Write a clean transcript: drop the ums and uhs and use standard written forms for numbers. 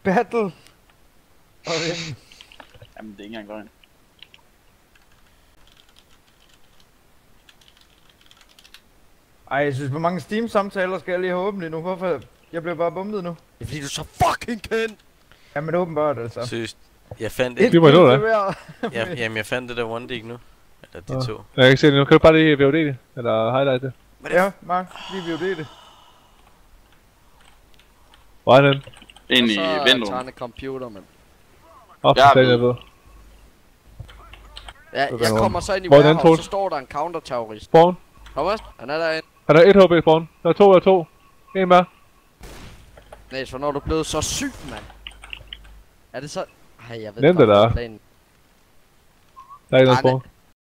Battle. Og Jamen, det er ikke engang løgn. ej, jeg synes, hvor mange Steam-samtaler skal jeg lige have åbent nu? Hvorfor? Jeg bliver bare bumpet nu. Det er fordi du er så fucking kendt. Jamen åbenbart altså. Seriøst. Jeg fandt Et et. Det var kill noget, til hver. Jamen jeg fandt det der one dig nu. Eller de to. Jeg kan ikke se det nu. Kan du bare lige VOD det? Eller highlight det? Ja, Mark, lige VOD det. Hvor er den? Ind i Og så vinduet. tager han en computer, mand. Op Jeg er til den, ved. jeg ved. Ja, jeg kommer så ind i Hvor er den, warehouse, Troels? så står der en counter-terrorist. Spawn. Thomas, han er derinde. Han er 1 HP spawn. Der er 2 af 2. En mere. Næs, hvornår er du blevet så syg, mand? Er det så... Ej, jeg ved Nemt det der. planen. Der er en Nej, spawn.